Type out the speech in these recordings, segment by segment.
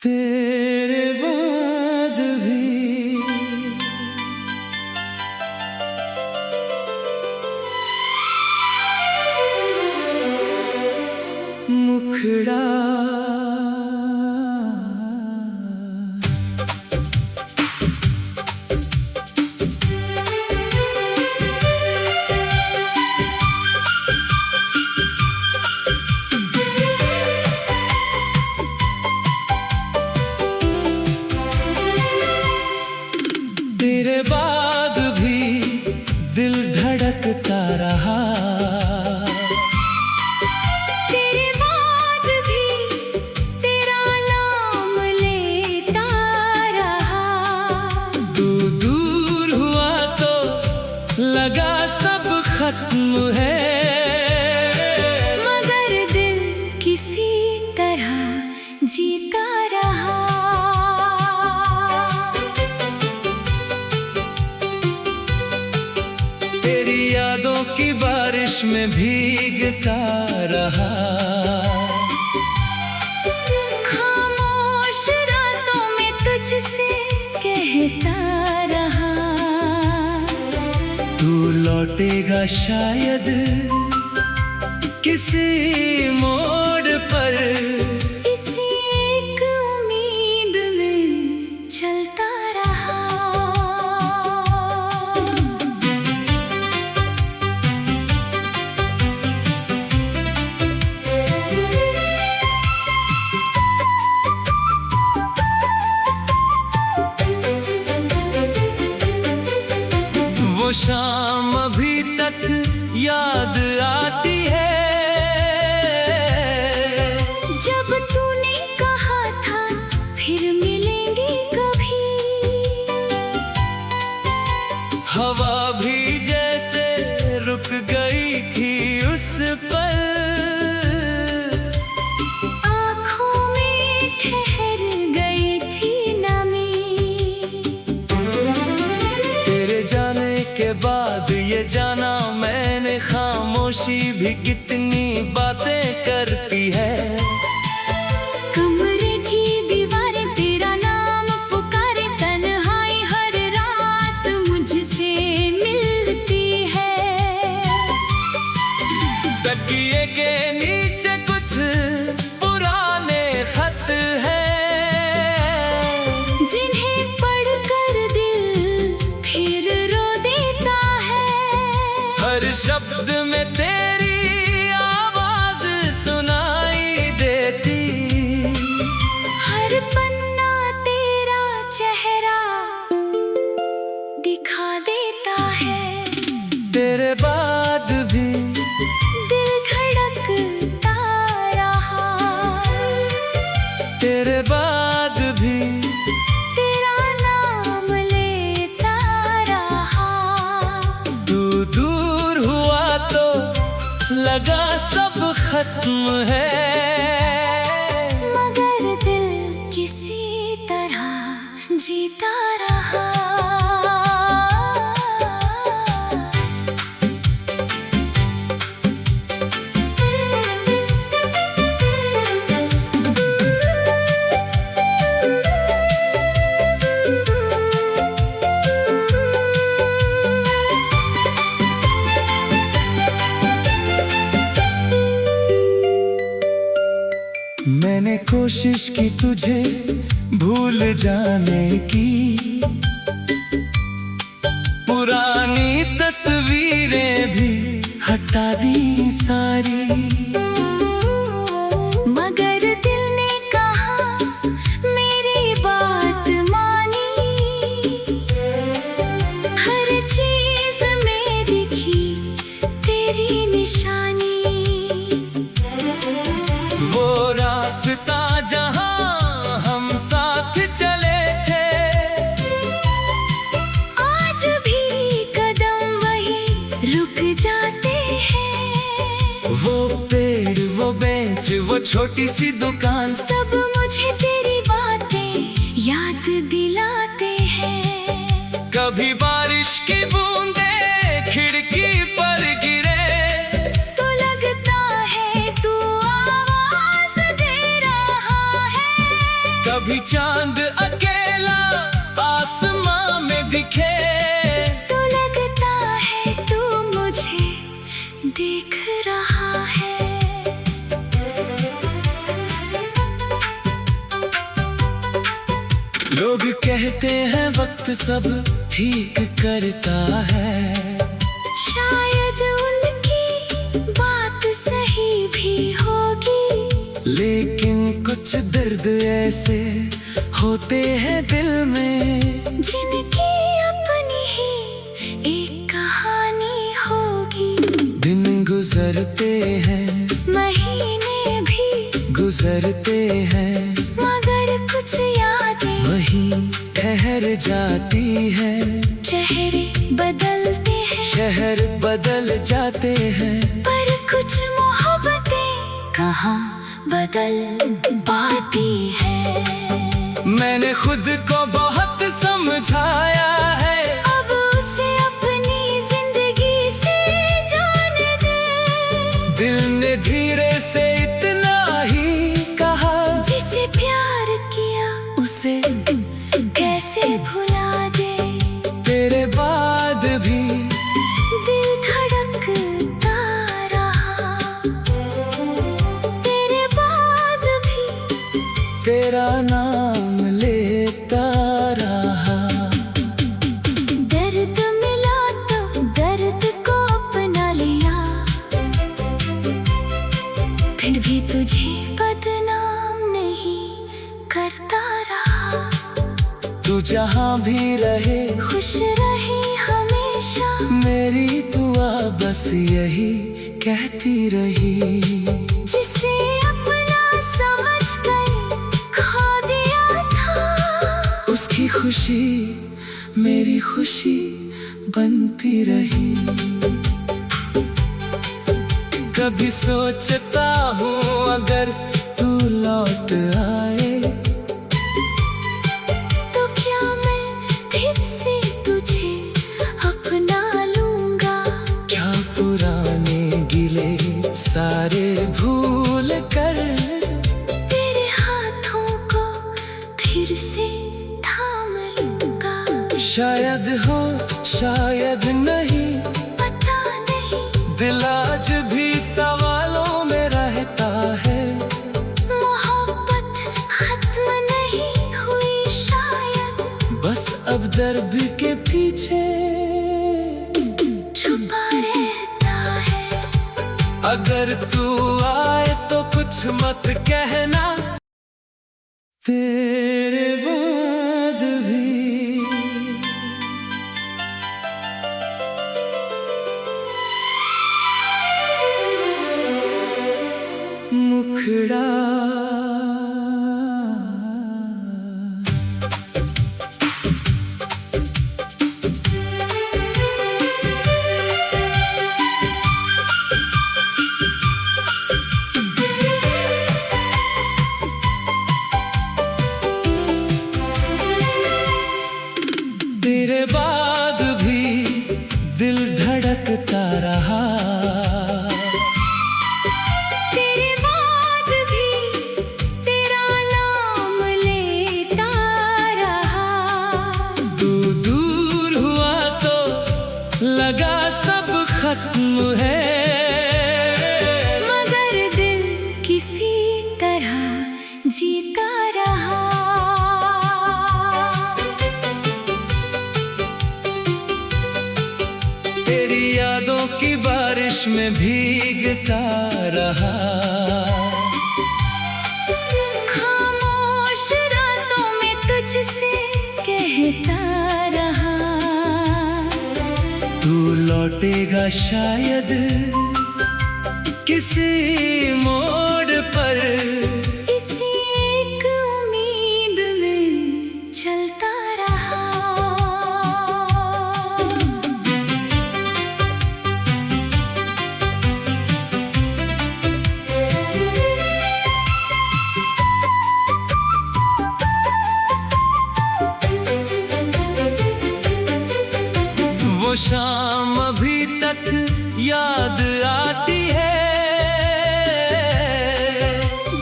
तेरे बाद भी मुखड़ा तेरे बाद भी दिल धड़कता रहा, तेरे बाद भी तेरा नाम लेता रहा। तू दूर हुआ तो लगा सब खत्म है, मगर दिल किसी तरह जीता रहा। तेरी यादों की बारिश में भीगता रहा, खामोश रातों में तुझसे कहता रहा। तू लौटेगा शायद किसी मोड़ पर, इसी एक उम्मीद में चलता रहा। वो शाम अभी तक याद आती है, जब तूने कहा था फिर मिलेंगे कभी। हवा भी जैसे रुक गई थी उस पल, आँखों में ठहर गई थी नमी। तेरे जाने के बाद ये जाना मैंने, खामोशी भी कितनी बातें करती है। कमरे की दीवारें तेरा नाम पुकारे, तन्हाई हर रात मुझसे मिलती है। तकिए के नीचे कुछ पुराने खत हैं, जिन्हें पढ़कर दिल फिर रो देता है। हर शब्द में तेरी आवाज सुनाई देती, हर पन्ना तेरा चेहरा दिखा देता है। तेरे बाद भी दिल धड़कता रहा, तेरे बाद भी तेरा नाम लेता रहा। तू दूर हुआ तो लगा सब खत्म है, मगर दिल किसी तरह जीता रहा। मैंने कोशिश की तुझे भूल जाने की, पुरानी तस्वीरें भी हटा दी सारी, मगर दिल ने कहा मेरी बात मानी। हर चीज में दिखी तेरी निशानी। वो रास्ता जहां हम साथ चले थे, आज भी कदम वही रुक जाते हैं। वो पेड़, वो बेंच, वो छोटी सी दुकान, सब मुझे तेरी बातें याद दिलाते हैं। कभी बारिश की बूंदे खिड़की पर गिरे तो लगता है तू आवाज दे रहा है। कभी चांद अकेला आसमां में दिखे, तो लगता है तू मुझे देख रहा है। लोग कहते हैं वक्त सब ठीक करता है, शायद उनकी बात सही भी होगी, लेकिन कुछ दर्द ऐसे होते हैं दिल में, जिनकी अपनी ही एक कहानी होगी। दिन गुजरते हैं, महीने भी गुजरते हैं, मगर कुछ यादें वहीं ठहर जाती है। चेहरे बदलते हैं, शहर बदल जाते हैं, पर कुछ मोहब्बतें कहाँ बदल पाती है। मैंने खुद को बहुत समझाया है, अब उसे अपनी जिंदगी से जाने दे। दिल ने धीरे से इतना ही कहा, जिसे प्यार किया उसे कैसे भुला दे। तेरे बाद भी दिल धड़कता रहा, तेरे बाद भी तेरा नाम लेता रहा। दर्द मिला तो दर्द को अपना लिया, फिर भी तुझे बदनाम नहीं करता रहा। तू जहाँ भी रहे खुश रहे हमेशा, मेरी दुआ बस यही कहती रही। जिसे अपना समझकर खो दिया था, उसकी खुशी मेरी खुशी बनती रही। कभी सोचता हूँ अगर तू लौट आए, तो क्या मैं फिर से तुझे अपना लूंगा। क्या पुराने गिले सारे भूल कर तेरे हाथों को फिर से थाम लूंगा। शायद हो शायद नहीं, पता नहीं दिल आज भी सवालों में रहता है। मोहब्बत खत्म नहीं हुई शायद, बस अब दर्द के पीछे छुपा रहता है। अगर तू आए तो कुछ मत कहना, तेरे बाद भी मुखड़ा तेरे बाद भी दिल धड़कता रहा, तेरे बाद भी तेरा नाम लेता रहा। तू दूर हुआ तो लगा सब खत्म है, मगर दिल किसी तरह जीता रहा। तेरी यादों की बारिश में भीगता रहा। खामोश रातों में तुझसे कहता रहा। तू लौटेगा शायद किसी मोड़ पर, इसी एक उम्मीद में चलता रहा। वो शाम अभी तक याद आती है,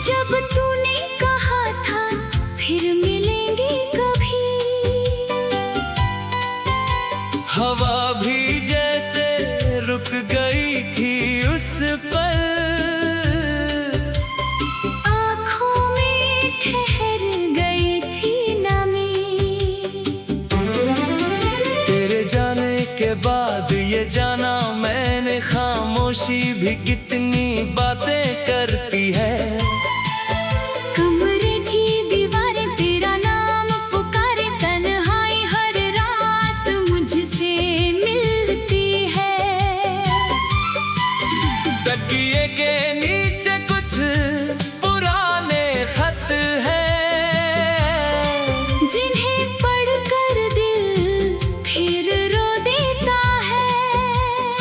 जब खामोशी भी कितनी बातें करती है। कमरे की दीवारें तेरा नाम पुकारे, तन्हाई हर रात मुझसे मिलती है। तकिए के नीचे कुछ पुराने खत हैं, जिन्हें पढ़कर दिल फिर रो देता है।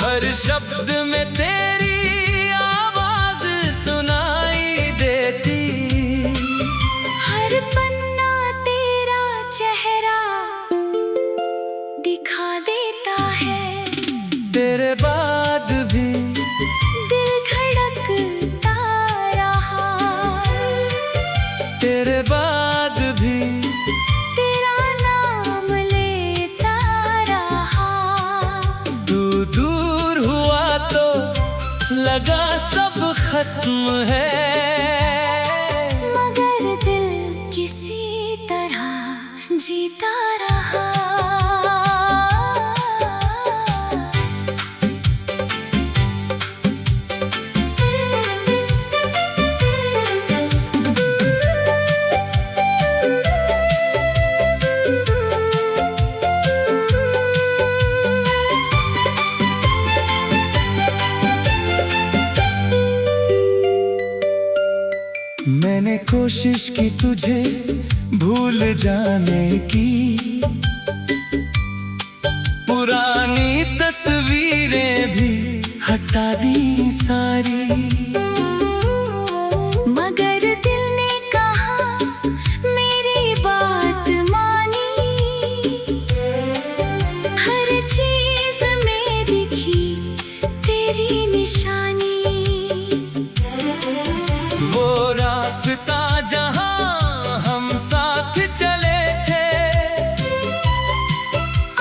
हर शब्द में तेरी आवाज सुनाई देती, हर पन्ना तेरा चेहरा दिखा देता है। तेरे बाद भी दिल धड़कता रहा, तेरे बाद भी तेरा नाम लेता रहा। तू दूर हुआ तो लगा सब खत्म है, मगर दिल किसी तरह जीता रहा। मैंने कोशिश की तुझे भूल जाने की, पुरानी तस्वीरें भी हटा दी सारी। मगर दिल ने कहा मेरी बात मानी, हर चीज में दिखी तेरी निशानी। वो रास्ता जहां हम साथ चले थे,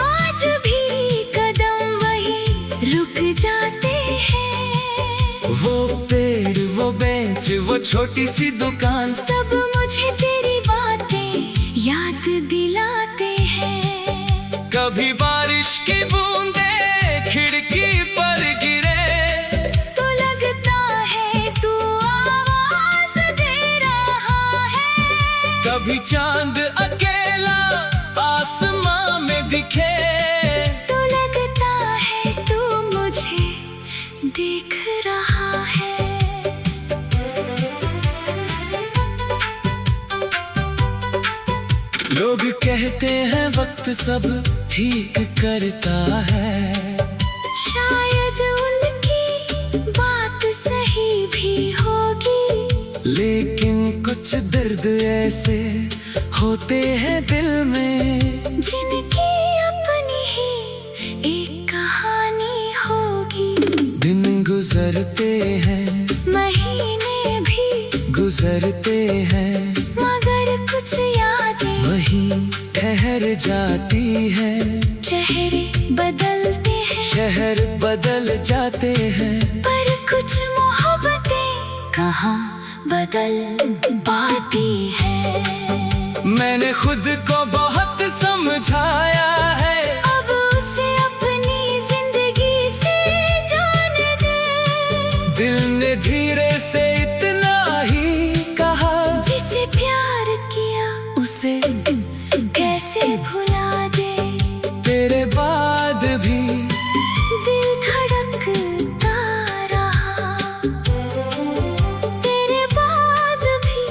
आज भी कदम वही रुक जाते हैं। वो पेड़, वो बेंच, वो छोटी सी दुकान, सब मुझे तेरी बातें याद दिलाते हैं। कभी बारिश की बूंदे खिड़की पर गिरे तो लगता है तू आवाज दे रहा है। कभी चांद अकेला आसमां में दिखे, तो लगता है तू मुझे देख रहा है। लोग कहते हैं वक्त सब ठीक करता है, शायद उनकी बात सही भी होगी, लेकिन कुछ दर्द ऐसे होते हैं दिल में, जिनकी अपनी ही एक कहानी होगी। दिन गुजरते हैं, महीने भी गुजरते हैं, मगर कुछ यादें वहीं ठहर जाती हैं। चेहरे बदलते हैं, शहर बदल जाते हैं, पर कुछ मोहब्बतें कहाँ बदल पाती है। मैंने खुद को बहुत समझाया है, अब उसे अपनी जिंदगी से जाने दे। दिल ने धीरे से इतना ही कहा, जिसे प्यार किया उसे कैसे भुला दे। तेरे बाद भी दिल धड़कता रहा, तेरे बाद भी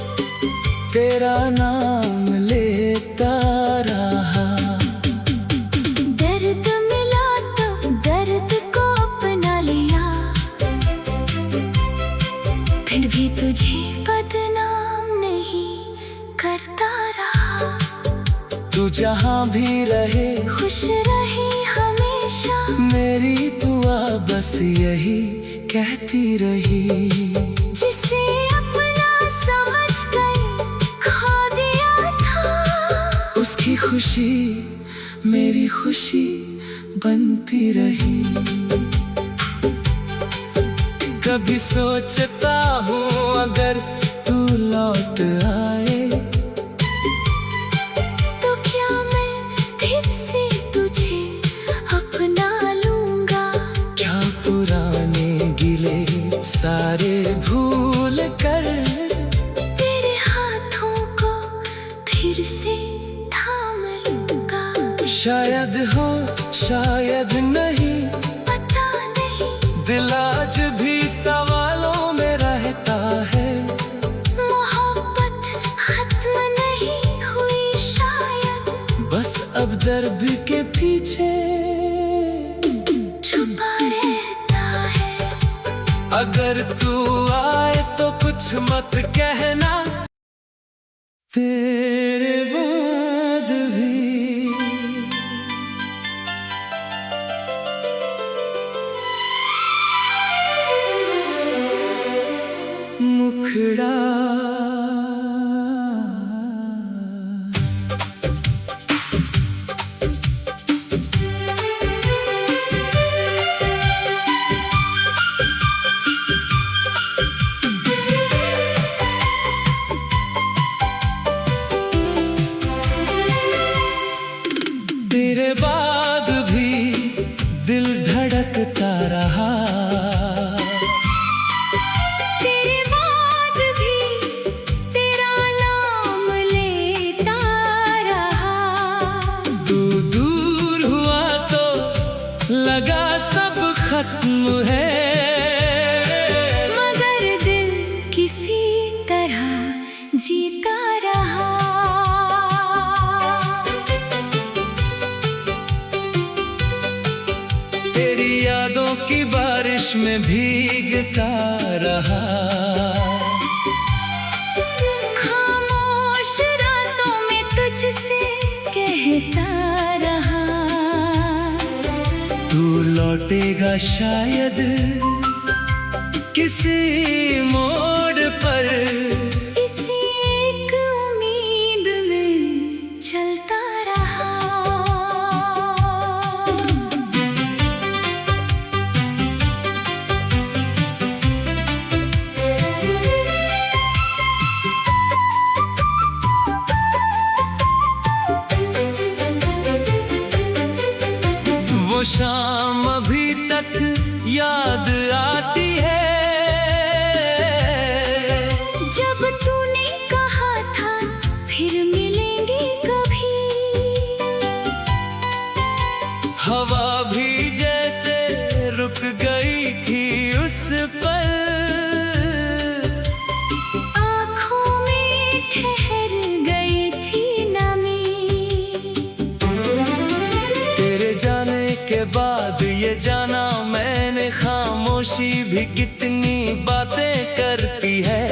तेरा नाम लेता रहा। दर्द मिला तो दर्द को अपना लिया, फिर भी तुझे बदनाम नहीं करता रहा। तू जहाँ भी रहे खुश रहे हमेशा, मेरी दुआ बस यही कहती रही। जिसे अपना समझ कर खो दिया था, उसकी खुशी मेरी खुशी बनती रही। कभी सोचता हूँ अगर तू लौट आए, तो क्या मैं फिर से तुझे अपना लूंगा। क्या पुराने गिले फिर से थाम लूंगा। शायद हो शायद नहीं, पता नहीं दिल आज भी सवालों में रहता है। मोहब्बत खत्म नहीं हुई शायद, बस अब दर्द के पीछे छुपा रहता है। अगर तू आए तो कुछ मत कहना, तेरे बाद भी मुखड़ा तेरे बाद भी दिल धड़कता रहा, तेरे बाद भी तेरा नाम लेता रहा। तू दूर हुआ तो लगा सब खत्म है, मगर दिल किसी तरह जीता रहा। तेरी यादों की बारिश में भीगता रहा। खामोश रातों में तुझसे कहता रहा। तू लौटेगा शायद किसी मोड़ पर, इसी एक उम्मीद में चलता रहा। वो शाम अभी तक याद आती है, जब तूने कहा था फिर मिलेंगे कभी। हवा भी जैसे रुक गई थी उस पल, आँखों में ठहर गई थी नमी। तेरे जाने के बाद ये जाना मैंने, खामोशी भी कितनी बातें करती है।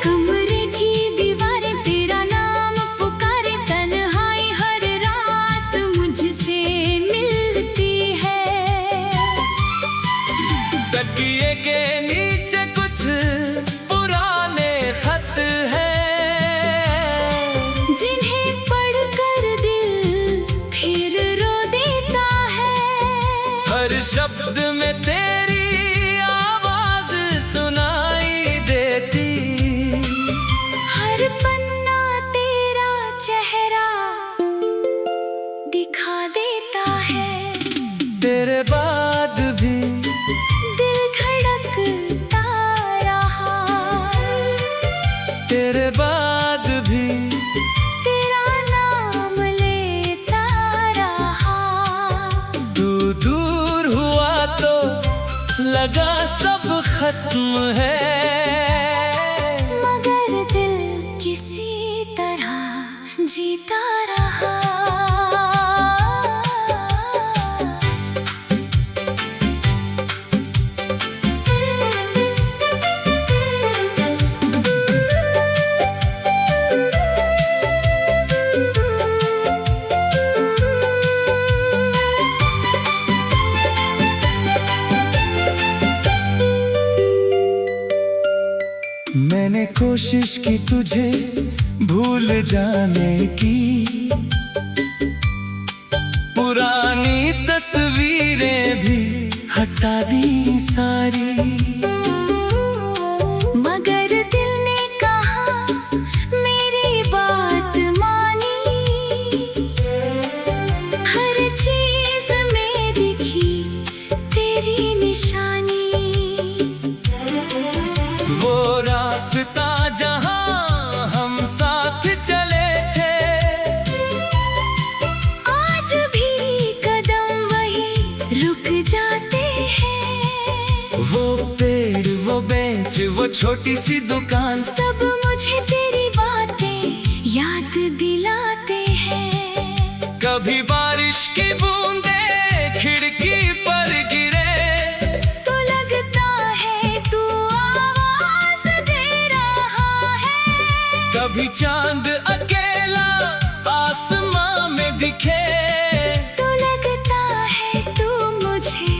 कमरे की दीवारें तेरा नाम पुकारे, तन्हाई हर रात मुझसे मिलती है। तकिए के नीचे कुछ पुराने खत हैं, जिन्हें पढ़कर दिल फिर रो देता है। हर शब्द में तेरी आवाज सुनाई देती, हर पन्ना तेरा चेहरा दिखा देता है। तेरे बाद भी दिल धड़कता रहा, तेरे बाद भी तेरा नाम लेता रहा। तू दूर हुआ तो लगा सब खत्म है, मगर दिल किसी तरह जीता रहा। मैंने कोशिश की तुझे भूल जाने की, पुरानी तस्वीरें भी हटा दी सारी। मगर दिल ने कहा मेरी बात मानी, हर चीज में दिखी तेरी निशानी। वो रास्ता जहां हम साथ चले, वो छोटी सी दुकान, सब मुझे तेरी बातें याद दिलाते हैं। कभी बारिश की बूंदे खिड़की पर गिरे तो लगता है तू आवाज दे रहा है। कभी चांद अकेला आसमां में दिखे तो लगता है तू मुझे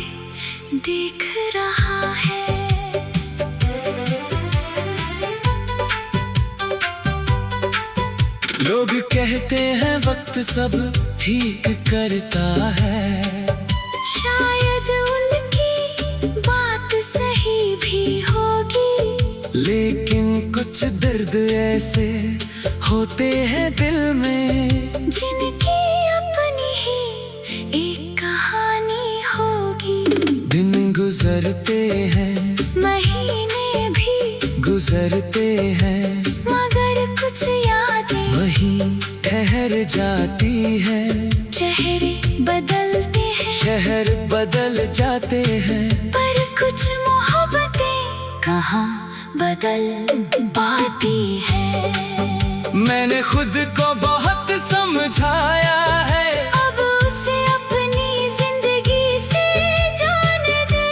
देख रहा है। लोग कहते हैं वक्त सब ठीक करता है, शायद उनकी बात सही भी होगी, लेकिन कुछ दर्द ऐसे होते हैं दिल में जिनकी अपनी ही एक कहानी होगी। दिन गुजरते हैं, महीने भी गुजरते हैं, मगर कुछ यादें वहीं ठहर जाती है। चेहरे बदलते हैं, शहर बदल जाते हैं, पर कुछ मोहब्बतें कहाँ बदल पाती है। मैंने खुद को बहुत समझाया है, अब उसे अपनी जिंदगी से जाने दे।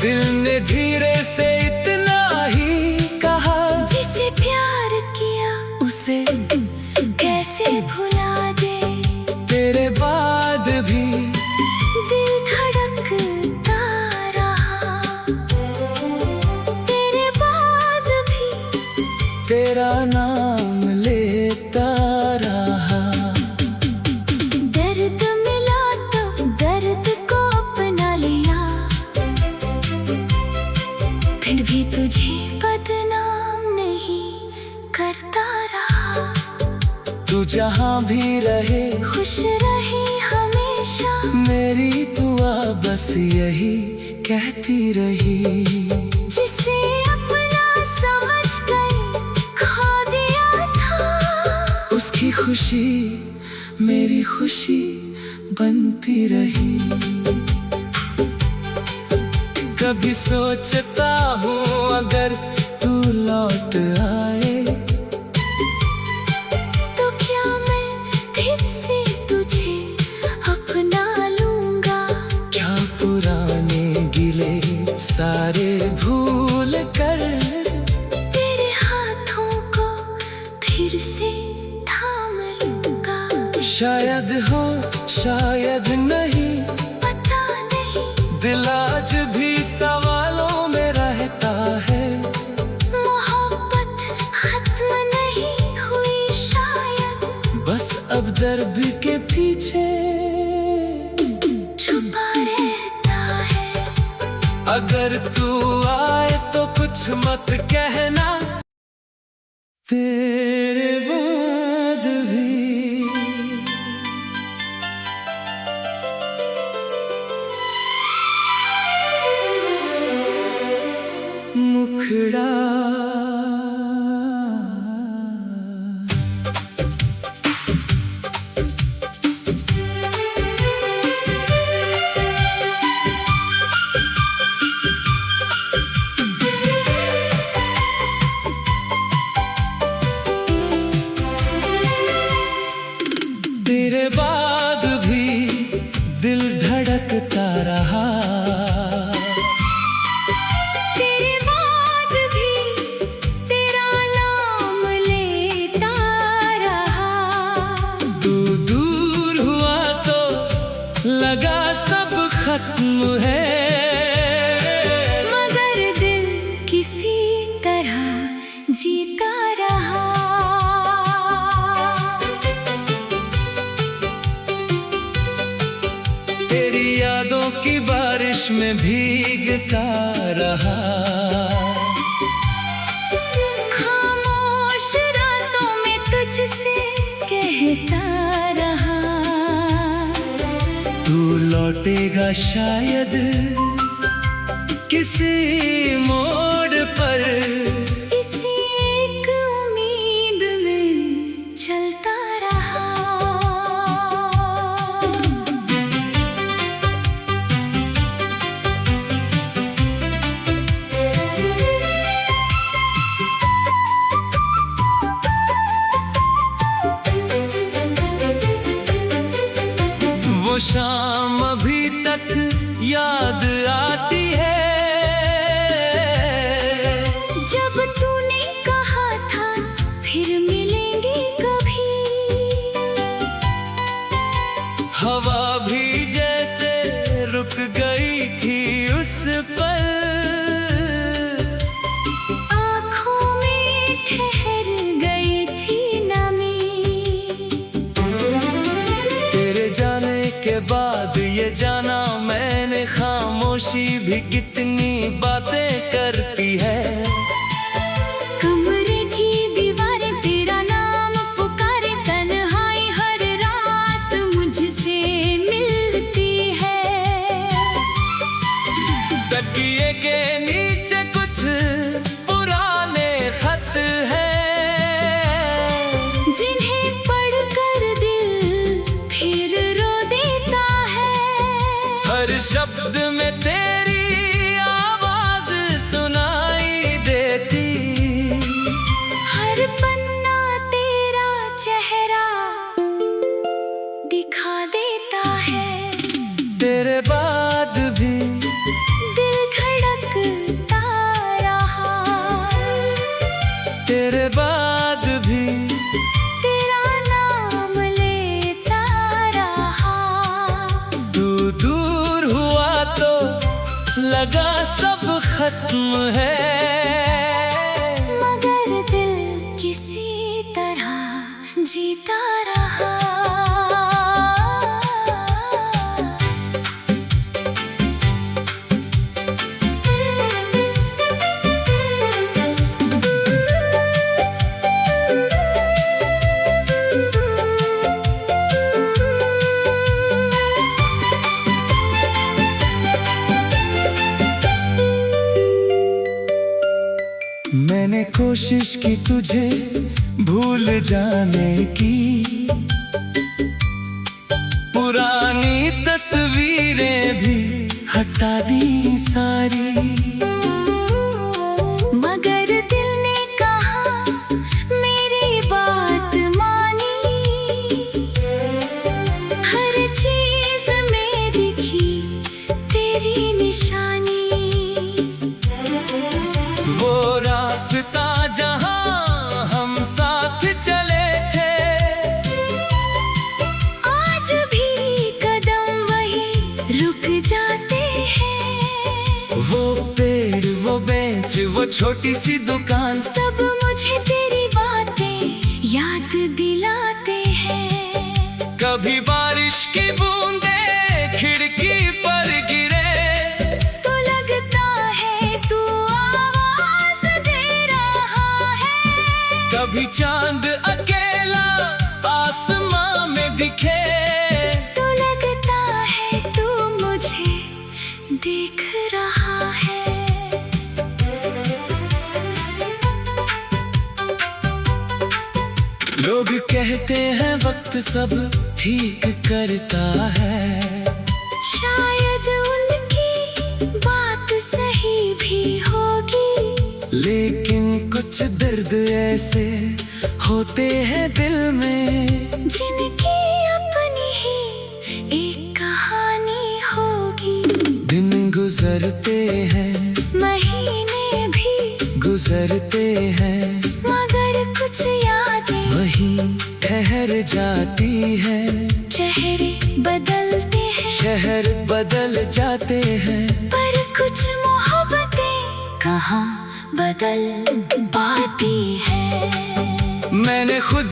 दिल ने धीरे से इतना ही कहा, जिसे प्यार किया उसे कैसे भुला दे। तेरे बाद भी दिल धड़कता रहा, तेरे बाद भी तेरा नाम लेता रहा। दर्द मिला तो दर्द को अपना लिया, फिर भी तुझे बदनाम नहीं करता रहा। तू जहाँ भी रहे खुश रहे हमेशा, मेरी दुआ बस यही कहती रही। जिसे अपना समझ कर खो दिया था, उसकी खुशी मेरी खुशी बनती रही। कभी सोचता हूँ अगर तू लौट आए तो क्या मैं फिर से तुझे अपना लूंगा। क्या पुराने गिले सारे भूल कर तेरे हाथों को फिर से थाम लूंगा। शायद हो शायद नहीं, पता नहीं दिल आज भी सवालों में रहता है। मोहब्बत खत्म नहीं हुई शायद, बस अब दर्द के पीछे छुपा रहता है। अगर तू आए तो कुछ मत कहना, तेरे बाद भी मुखड़ा तेरे बाद भी दिल धड़कता रहा, तेरे बाद भी तेरा नाम लेता रहा। तू दूर हुआ तो लगा सब खत्म है, मगर दिल किसी तरह जीता रहा। तेरी यादों की बारिश में भीगता रहा। खामोश रातों में तुझसे कहता रहा, तू लौटेगा शायद किसी मोड़ पर, इसी एक उम्मीद में चलता रहा। भी कितनी बातें करती है। कमरे की दीवारें तेरा नाम पुकारे, तन्हाई हर रात मुझसे मिलती है। तकिए के नीचे कुछ पुराने खत हैं, जिन्हें पढ़कर दिल फिर रो देता है। हर शब्द में तेरी आवाज सुनाई देती, हर पन्ना तेरा चेहरा दिखा देता है। तेरे बाद भी दिल धड़कता रहा, तेरे बाद भी तेरा नाम लेता रहा। तू दूर हुआ तो लगा सब खत्म है, मगर दिल किसी तरह जीता रहा। मैंने कोशिश की तुझे भूल जाने की, पुरानी तस्वीरें भी हटा दी सारी, मगर दिल ने कहा मेरी बात मानी। हर चीज में दिखी तेरी निशानी, वो रास्ता जहां हम साथ चले थे, आज भी कदम वही रुक जाते हैं। वो पेड़, वो बेंच, वो छोटी सी दुकान, सब मुझे तेरी बातें याद दिलाते हैं। कभी बारिश की बूंदे खिड़की पर गिरे, तो लगता है तू आवाज दे रहा है। कभी चांद अकेला आसमां में दिखे, तो लगता है तू मुझे देख रहा है। लोग कहते हैं वक्त सब ठीक करता है, शायद उनकी बात सही भी होगी, लेकिन कुछ दर्द ऐसे होते हैं दिल में, जिनकी अपनी ही एक कहानी होगी। दिन गुजरते हैं, महीने भी गुजरते हैं, मगर कुछ यादें वहीं ठहर जाती है। चेहरे बदलते हैं, शहर बदल जाते हैं, पर कुछ मोहब्बतें कहाँ बदल पाती है। मैंने खुद